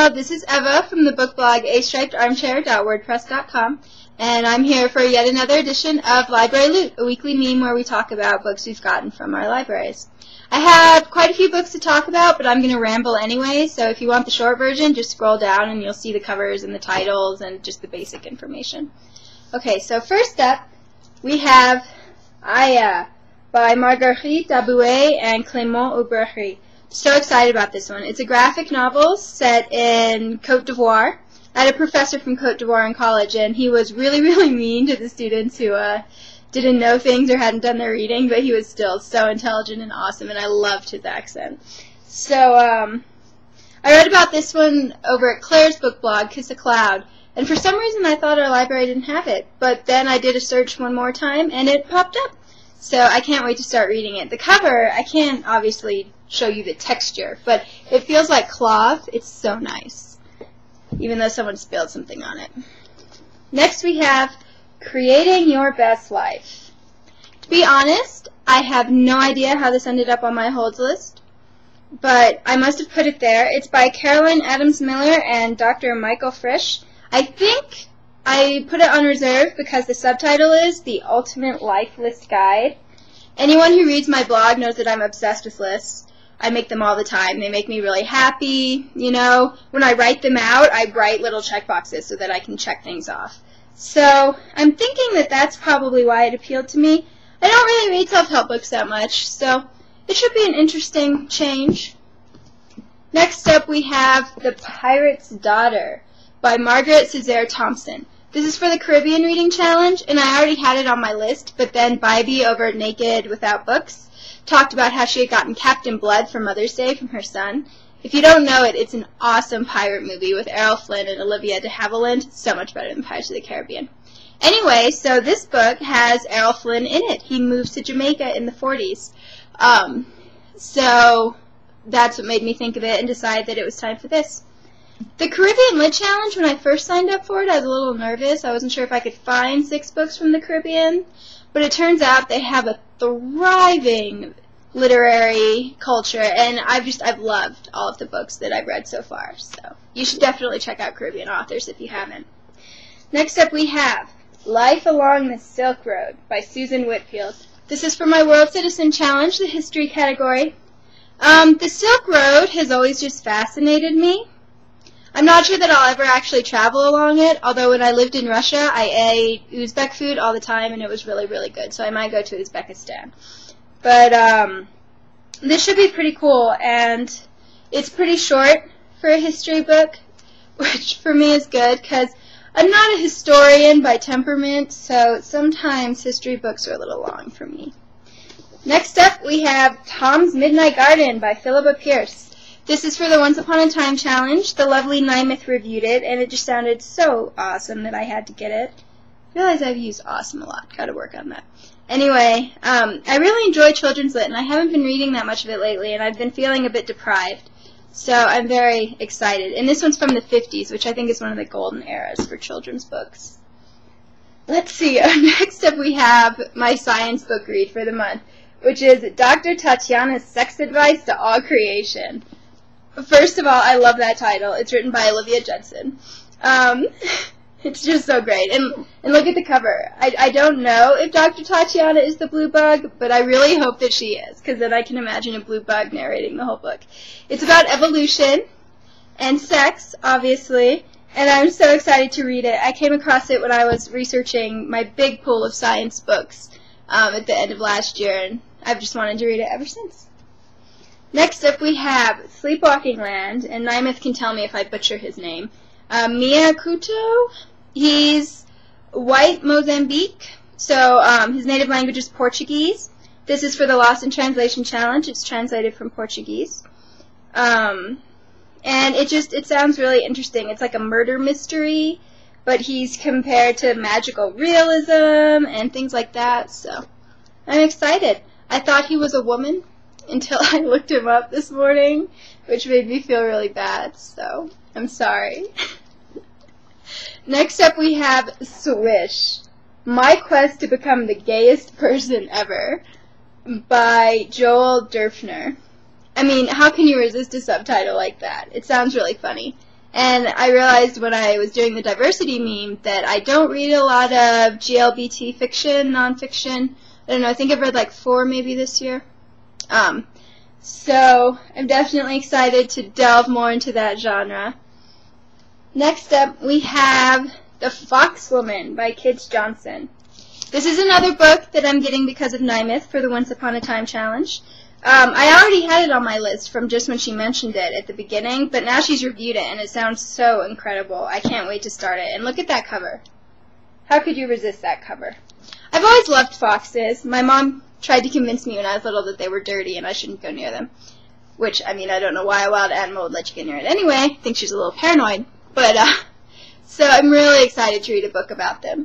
Hello, this is Eva from the book blog astripedermchair.wordpress.com, and I'm here for yet another edition of Library Loot, a weekly meme where we talk about books we've gotten from our libraries. I have quite a few books to talk about, but I'm going to ramble anyway, so if you want the short version, just scroll down and you'll see the covers and the titles and just the basic information. Okay, so first up, we have Aya by Marguerite Daboué and Clément Aubry. So excited about this one. It's a graphic novel set in Côte d'Ivoire. I had a professor from Côte d'Ivoire in college, and he was really, really mean to the students who didn't know things or hadn't done their reading, but he was still so intelligent and awesome, and I loved his accent. So I read about this one over at Claire's book blog, Kiss a Cloud, and for some reason I thought our library didn't have it, but then I did a search one more time, and it popped up. So I can't wait to start reading it. The cover, I can't obviously show you the texture, but it feels like cloth. It's so nice, even though someone spilled something on it. Next we have Creating Your Best Life. To be honest, I have no idea how this ended up on my holds list, but I must have put it there. It's by Caroline Adams Miller and Dr. Michael Frisch. I think I put it on reserve because the subtitle is The Ultimate Life List Guide. Anyone who reads my blog knows that I'm obsessed with lists. I make them all the time. They make me really happy. You know, when I write them out, I write little checkboxes so that I can check things off. So I'm thinking that that's probably why it appealed to me. I don't really read self-help books that much, so it should be an interesting change. Next up we have The Pirate's Daughter by Margaret Césaire Thompson. This is for the Caribbean Reading Challenge, and I already had it on my list, but then Bybee over at Naked Without Books talked about how she had gotten Captain Blood for Mother's Day from her son. If you don't know it, it's an awesome pirate movie with Errol Flynn and Olivia de Havilland. So much better than Pirates of the Caribbean. Anyway, so this book has Errol Flynn in it. He moves to Jamaica in the 40s. So that's what made me think of it and decide that it was time for this. The Caribbean Lit Challenge, when I first signed up for it, I was a little nervous. I wasn't sure if I could find 6 books from the Caribbean. But it turns out they have a thriving literary culture, and I've loved all of the books that I've read so far. So you should definitely check out Caribbean authors if you haven't. Next up we have Life Along the Silk Road by Susan Whitfield. This is for my World Citizen Challenge, the history category. The Silk Road has always just fascinated me. I'm not sure that I'll ever actually travel along it, although when I lived in Russia, I ate Uzbek food all the time, and it was really, really good, so I might go to Uzbekistan. But this should be pretty cool, and it's pretty short for a history book, which for me is good, because I'm not a historian by temperament, so sometimes history books are a little long for me. Next up, we have Tom's Midnight Garden by Philippa Pierce. This is for the Once Upon a Time Challenge. The lovely Nymeth reviewed it, and it just sounded so awesome that I had to get it. I realize I've used awesome a lot. Got to work on that. Anyway, I really enjoy children's lit, and I haven't been reading that much of it lately, and I've been feeling a bit deprived. So I'm very excited. And this one's from the 50s, which I think is one of the golden eras for children's books. Let's see. Next up we have my science book read for the month, which is Dr. Tatiana's Sex Advice to All Creation. First of all, I love that title. It's written by Olivia Judson. It's just so great. And look at the cover. I don't know if Dr. Tatiana is the blue bug, but I really hope that she is, because then I can imagine a blue bug narrating the whole book. It's about evolution and sex, obviously, and I'm so excited to read it. I came across it when I was researching my big pool of science books at the end of last year, and I've just wanted to read it ever since. Next up we have Sleepwalking Land, and Nymeth can tell me if I butcher his name. Mia Couto, he's white Mozambique, so his native language is Portuguese. This is for the Lost in Translation Challenge. It's translated from Portuguese. And it sounds really interesting. It's like a murder mystery, but he's compared to magical realism and things like that, so I'm excited. I thought he was a woman until I looked him up this morning, which made me feel really bad, so I'm sorry. Next up we have Swish, My Quest to Become the Gayest Person Ever by Joel Durfner. I mean, how can you resist a subtitle like that? It sounds really funny. And I realized when I was doing the diversity meme that I don't read a lot of GLBT fiction, nonfiction. I don't know, I think I've read like 4 maybe this year. So I'm definitely excited to delve more into that genre. Next up, we have The Foxwoman by Kits Johnson. This is another book that I'm getting because of Nymith for the Once Upon a Time challenge. I already had it on my list from just when she mentioned it at the beginning, but now she's reviewed it, and it sounds so incredible. I can't wait to start it. And look at that cover. How could you resist that cover? I've always loved foxes. My mom tried to convince me when I was little that they were dirty and I shouldn't go near them. Which, I mean, I don't know why a wild animal would let you get near it anyway. I think she's a little paranoid. But, so I'm really excited to read a book about them.